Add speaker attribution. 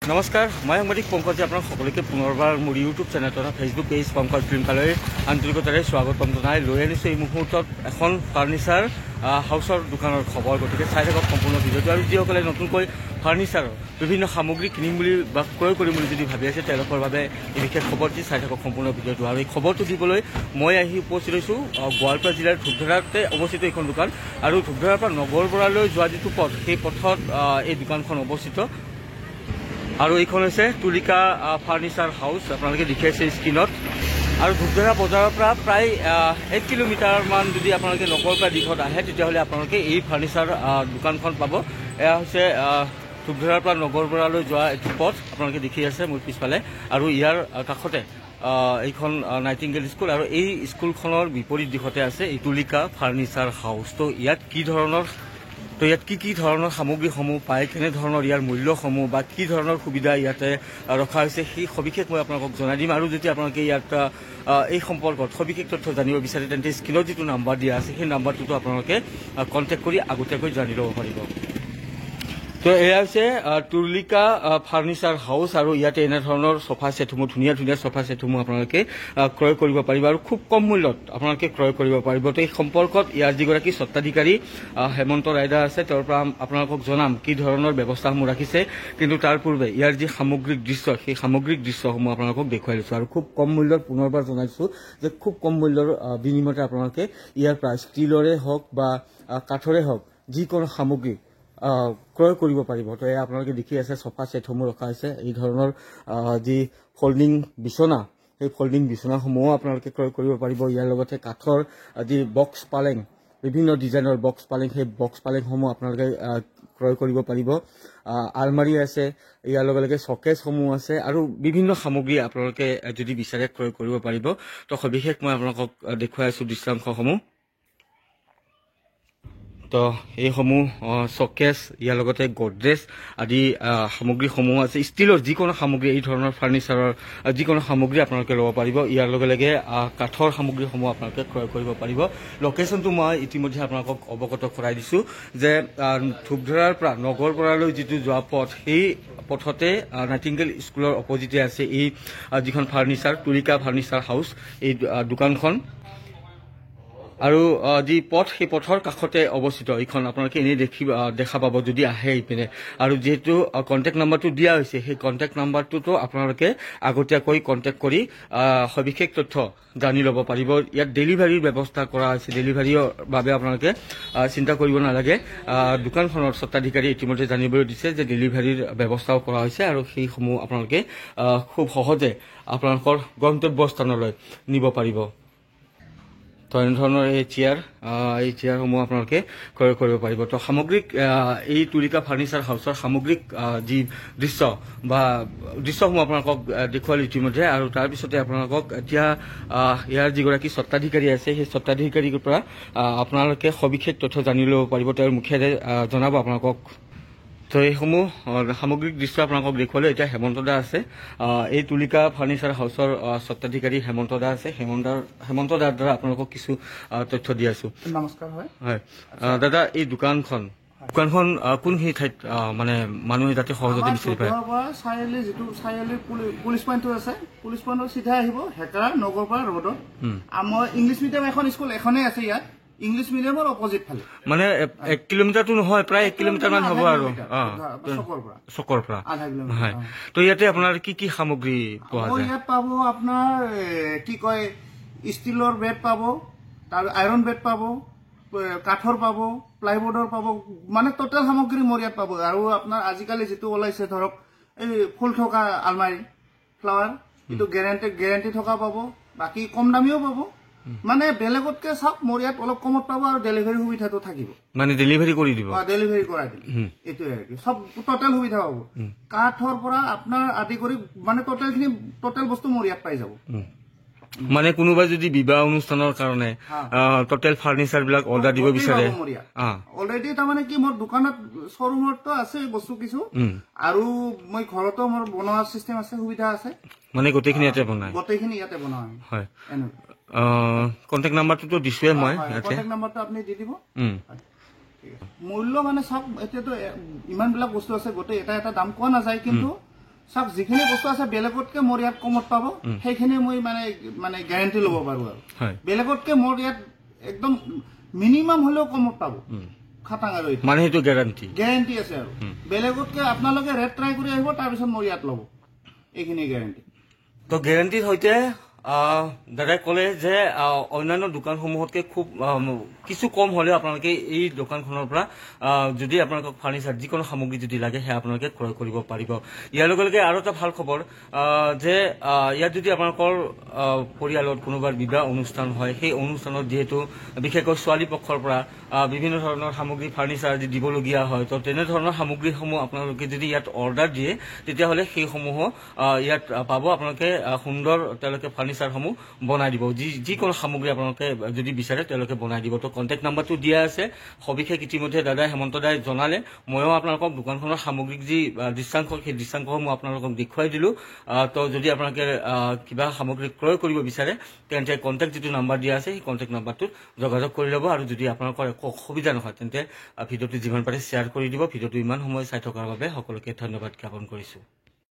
Speaker 1: নমস্কাৰ মই সাংবাদিক পংকজে আপোনাক সকলোকে পুনৰবাৰ মোৰ ইউটিউব চেনেল তথা ফেচবুক পেজ পংকজ ফিল্ম কালৈ আন্তৰিকতাৰে স্বাগতম জনাই লৈ আনিছোঁ এই মুহূৰ্তত এখন ফাৰ্নিচাৰ হাউচৰ দোকানৰ খবৰ। গতিকে চাই থাকক সম্পূৰ্ণ ভিডিঅ'টো। আৰু যিসকলে নতুনকৈ ফাৰ্নিচাৰৰ বিভিন্ন সামগ্ৰী কিনিম বুলি বা ক্ৰয় কৰিম বুলি যদি ভাবি আছে তেওঁলোকৰ বাবে এই বিশেষ খবৰটি চাই থাকক সম্পূৰ্ণ ভিডিঅ'টো। আৰু এই খবৰটো দিবলৈ মই আহি উপস্থিত হৈছোঁ গোৱালপাৰা জিলাৰ ধূপধাৰাতে অৱস্থিত এইখন দোকান। আৰু ধূপধাৰাৰ পৰা নগৰবৰালৈ যোৱা যিটো পথ সেই পথত এই দোকানখন অৱস্থিত। আৰু এইখন হৈছে তুলিকা ফাৰ্নিচাৰ হাউচ, আপোনালোকে দেখি আছে স্ক্ৰীণত। আৰু ধূপধাৰা বজাৰৰ পৰা প্ৰায় 1 কিলোমিটাৰমান যদি আপোনালোকে নগৰপৰা দিশত আহে তেতিয়াহ'লে আপোনালোকে এই ফাৰ্নিচাৰ দোকানখন পাব। এয়া হৈছে ধূপধাৰাৰ পৰা নগৰবৰালৈ যোৱা এইটো পথ, আপোনালোকে দেখি আছে মোৰ পিছফালে। আৰু ইয়াৰ কাষতে এইখন নাইটিংগেল স্কুল, আৰু এই স্কুলখনৰ বিপৰীত দিশতে আছে এই তুলিকা ফাৰ্নিচাৰ হাউচ। তো ইয়াত কি ধৰণৰ সামগ্ৰীসমূহ পায়, কেনেধৰণৰ ইয়াৰ মূল্যসমূহ বা কি ধৰণৰ সুবিধা ইয়াতে ৰখা হৈছে সেই সবিশেষ মই আপোনালোকক জনাই দিম। আৰু যদি আপোনালোকে ইয়াত এই সম্পৰ্কত সবিশেষ তথ্য জানিব বিচাৰে তেন্তে স্ক্ৰীণত যিটো নাম্বাৰ দিয়া আছে সেই নাম্বাৰটোতো আপোনালোকে কণ্টেক্ট কৰি আগতীয়াকৈ জানি ল'ব পাৰিব। তো এয়া হৈছে তুলিকা ফাৰ্নিচাৰ হাউচ। আৰু ইয়াতে এনেধৰণৰ চোফা ছেটসমূহ ধুনীয়া চোফা ছেটসমূহ আপোনালোকে ক্ৰয় কৰিব পাৰিব আৰু খুব কম মূল্যত আপোনালোকে ক্ৰয় কৰিব পাৰিব। তো এই সম্পৰ্কত ইয়াৰ যিগৰাকী স্বত্বাধিকাৰী হেমন্ত ৰাইডা আছে তেওঁৰ পৰা আপোনালোকক জনাম কি ধৰণৰ ব্যৱস্থাসমূহ ৰাখিছে। কিন্তু তাৰ পূৰ্বে ইয়াৰ যি সামগ্ৰিক দৃশ্য সেই সামগ্ৰিক দৃশ্যসমূহ আপোনালোকক দেখুৱাই দিছোঁ। আৰু খুব কম মূল্যত পুনৰবাৰ জনাইছোঁ যে খুব কম মূল্যৰ বিনিময়তে আপোনালোকে ইয়াৰ পৰা ষ্টীলৰে হওক বা কাঠৰে হওক যিকোনো সামগ্ৰী ক্ৰয় কৰিব পাৰিব। তো এয়া আপোনালোকে দেখি আছে চোফা ছেটসমূহ ৰখা হৈছে। এই ধৰণৰ যি ফল্ডিং বিচনা সেই ফল্ডিং বিচনাসমূহো আপোনালোকে ক্ৰয় কৰিব পাৰিব। ইয়াৰ লগতে কাঠৰ যি বক্স পালেং, বিভিন্ন ডিজাইনৰ বক্স পালেং, সেই বক্স পালেংসমূহ আপোনালোকে ক্ৰয় কৰিব পাৰিব। আলমাৰী আছে, ইয়াৰ লগে লগে শ্বকেছসমূহ আছে আৰু বিভিন্ন সামগ্ৰী আপোনালোকে যদি বিচাৰে ক্ৰয় কৰিব পাৰিব। তো সবিশেষ মই আপোনালোকক দেখুৱাই আছোঁ দৃশ্যাংশসমূহ। তো এইসমূহ শ্বকেছ, ইয়াৰ লগতে গডৰেজ আদি সামগ্ৰীসমূহ আছে। ষ্টীলৰ যিকোনো সামগ্ৰী, এই ধৰণৰ ফাৰ্নিচাৰৰ যিকোনো সামগ্ৰী আপোনালোকে ল'ব পাৰিব। ইয়াৰ লগে লগে কাঠৰ সামগ্ৰীসমূহ আপোনালোকে ক্ৰয় কৰিব পাৰিব। লোকেশ্যনটো মই ইতিমধ্যে আপোনালোকক অৱগত কৰাই দিছোঁ যে ধূপধাৰাৰ পৰা নগৰবৰালৈ যিটো যোৱা পথ সেই পথতে নাইটিংগেল স্কুলৰ অপজিটে আছে এই যিখন ফাৰ্নিচাৰ তুলিকা ফাৰ্নিচাৰ হাউচ এই দোকানখন। আৰু যি পথ সেই পথৰ কাষতে অৱস্থিত এইখন আপোনালোকে এনেই দেখা পাব যদি আহে এইপিনে। আৰু যিহেতু কণ্টেক্ট নাম্বাৰটো দিয়া হৈছে সেই কণ্টেক্ট নাম্বাৰটোতো আপোনালোকে আগতীয়াকৈ কণ্টেক্ট কৰি সবিশেষ তথ্য জানি ল'ব পাৰিব। ইয়াত ডেলিভাৰীৰ ব্যৱস্থা কৰা হৈছে, ডেলিভাৰীৰ বাবে আপোনালোকে চিন্তা কৰিব নালাগে। দোকানখনৰ স্বত্বাধিকাৰী ইতিমধ্যে জানিবলৈ দিছে যে ডেলিভাৰীৰ ব্যৱস্থাও কৰা হৈছে আৰু সেইসমূহ আপোনালোকে খুব সহজে আপোনালোকৰ গন্তব্যস্থানলৈ নিব পাৰিব। তো এনেধৰণৰ এই চেয়াৰসমূহ আপোনালোকে ক্ৰয় কৰিব পাৰিব। তো সামগ্ৰিক এই তুলিকা ফাৰ্নিচাৰ হাউচৰ সামগ্ৰিক যি দৃশ্যসমূহ আপোনালোকক দেখুৱালোঁ ইতিমধ্যে। আৰু তাৰপিছতে আপোনালোকক এতিয়া ইয়াৰ যিগৰাকী স্বত্বাধিকাৰী আছে সেই স্বত্বাধিকাৰীৰ পৰা আপোনালোকে সবিশেষ তথ্য জানি ল'ব পাৰিব, তেওঁৰ মুখেৰে জনাব আপোনালোকক। তো এইসমূহ সামগ্ৰিক দৃশ্য আপোনালোকক দেখুৱালোঁ। এতিয়া হেমন্ত দা আছে, এই তুলিকা ফাৰ্নিচাৰ হাউচৰ স্বত্বাধিকাৰী হেমন্ত দা আছে। হেমন্ত দাৰ দ্বাৰা আপোনালোকক কিছু তথ্য দি আছোঁ।
Speaker 2: নমস্কাৰ। হয়
Speaker 1: দাদা, এই দোকানখন কোনখিনি ঠাইত মানে মানুহে যাতে সহজতে বিচাৰি পায়?
Speaker 2: চাৰিআলি যিটো চাৰিআলি পুলিচ পইণ্টটো আছে, পুলিচ পইণ্টৰ চিধাই আহিব হেকাৰ নগৰপাৰা ৰোডত। আমাৰ ইংলিছ মিডিয়াম এখন স্কুল এখনেই আছে ইয়াত, ইংলিছ মিডিয়ামৰ অপজিট ফালে। মানে
Speaker 1: 1 কিলোমিটাৰটো নহয়, প্ৰায় 1 কিলোমিটাৰ মান হ'ব আৰু চকৰ পৰা
Speaker 2: আধা কিলোমিটাৰ।
Speaker 1: হয়। তো ইয়াতে আপোনাৰ কি সামগ্ৰী পোৱা যায়?
Speaker 2: ইয়াত পাব আপোনাৰ কি কয় ষ্টীলৰ বেড পাব, তাৰ আইৰণ বেড পাব, কাঠৰ পাব, প্লাইবোৰ্ডৰ পাব, মানে টোটেল সামগ্ৰী মোৰ ইয়াত পাব। আৰু আপোনাৰ আজিকালি যিটো ওলাইছে ধৰক এই ফুল থকা আলমাৰী ফ্লাৱাৰ, এইটো গেৰেণ্টি থকা পাব, বাকী কম দামীও পাব। মানে বেলেগতকে চাওক মোৰ ইয়াত অলপ কমত পাব আৰু ডেলিভাৰী সুবিধাটো থাকিব।
Speaker 1: মানে ডেলিভাৰী কৰি দিব?
Speaker 2: ডেলিভাৰী কৰাই দিম, এইটোৱে আৰু চব টোটেল সুবিধা পাব। কাঠৰ পৰা আপোনাৰ আদি কৰি মানে টোটেল বস্তু মোৰ ইয়াত পাই যাব।
Speaker 1: মানে কোনোবাই যদি বিবাহ অনুষ্ঠানৰ কাৰণে টোটেল ফাৰ্নিচাৰ বিলাক অৰ্ডাৰ দিব বিচাৰে
Speaker 2: অলৰেডি, তাৰমানে কি মোৰ দোকানত শ্বৰুমতো আছে বস্তু কিছু, আৰু মই ঘৰতো মোৰ বনোৱা চিষ্টেম আছে, সুবিধা আছে।
Speaker 1: মানে গোটেইখিনি ইয়াতে বনায়?
Speaker 2: গোটেইখিনি ইয়াতে বনোৱা হয়।
Speaker 1: কণ্টেক্ট নাম্বাৰটোতো দিছোৱে মই।
Speaker 2: কণ্টেক্ট নাম্বাৰটো আপুনি দি দিব। মূল্য মানে চাওক, এতিয়াতো ইমানবিলাক বস্তু আছে, গোটেই এটা দাম কোৱা নাযায়, কিন্তু চাওক যিখিনি বস্তু আছে বেলেগতকে মোৰ ইয়াত কমত পাব সেইখিনি মই মানে গ্যাৰাণ্টি ল'ব পাৰো আৰু
Speaker 1: হয়
Speaker 2: বেলেগতকে মোৰ ইয়াত একদম মিনিমাম হলেও কমত পাব খাটাং আৰু
Speaker 1: মানে সেইটো
Speaker 2: গ্যাৰাণ্টি আছে আৰু বেলেগতকে আপোনালোকে ৰেট ট্ৰাই কৰি আহিব তাৰপিছত মোৰ ইয়াত ল'ব এইখিনি গ্যাৰাণ্টি
Speaker 1: তো গ্যাৰাণ্টিৰ সৈতে দাদাই ক'লে যে অন্যান্য দোকানসমূহতকৈ খুব কিছু কম হ'লেও আপোনালোকে এই দোকানখনৰ পৰা যদি আপোনালোকক ফাৰ্নিচাৰ যিকোনো সামগ্ৰী যদি লাগে সেয়া আপোনালোকে ক্ৰয় কৰিব পাৰিব ইয়াৰ লগে লগে আৰু এটা ভাল খবৰ যে ইয়াত যদি আপোনালোকৰ পৰিয়ালত কোনোবাৰ বিবাহ অনুষ্ঠান হয় সেই অনুষ্ঠানত যিহেতু বিশেষকৈ ছোৱালী পক্ষৰ পৰা বিভিন্ন ধৰণৰ সামগ্ৰী ফাৰ্নিচাৰ যদি দিবলগীয়া হয় তো তেনেধৰণৰ সামগ্ৰীসমূহ আপোনালোকে যদি ইয়াত অৰ্ডাৰ দিয়ে তেতিয়াহ'লে সেইসমূহো ইয়াত পাব আপোনালোকে সুন্দৰ তেওঁলোকে ফাৰ্নিচাৰসমূহ বনাই দিব যিকোনো সামগ্ৰী আপোনালোকে যদি বিচাৰে তেওঁলোকে বনাই দিব তো কণ্টেক্ট নাম্বাৰটো দিয়া আছে সবিশেষ ইতিমধ্যে দাদাই হেমন্ত দাই জনালে ময়ো আপোনালোকক দোকানখনৰ সামগ্ৰিক যি দৃশ্যাংশ সেই দৃশ্যাংশসমূহ আপোনালোকক দেখুৱাই দিলোঁ তো যদি আপোনালোকে কিবা সামগ্ৰী ক্ৰয় কৰিব বিচাৰে তেন্তে কণ্টেক্ট যিটো নাম্বাৰ দিয়া আছে সেই কণ্টেক্ট নাম্বাৰটোত যোগাযোগ কৰি ল'ব আৰু যদি আপোনালোকৰ একো অসুবিধা নহয় তেন্তে ভিডিঅ'টো যিমান পাৰে শ্বেয়াৰ কৰি দিব ভিডিঅ'টো ইমান সময় চাই থকাৰ বাবে সকলোকে ধন্যবাদ জ্ঞাপন কৰিছোঁ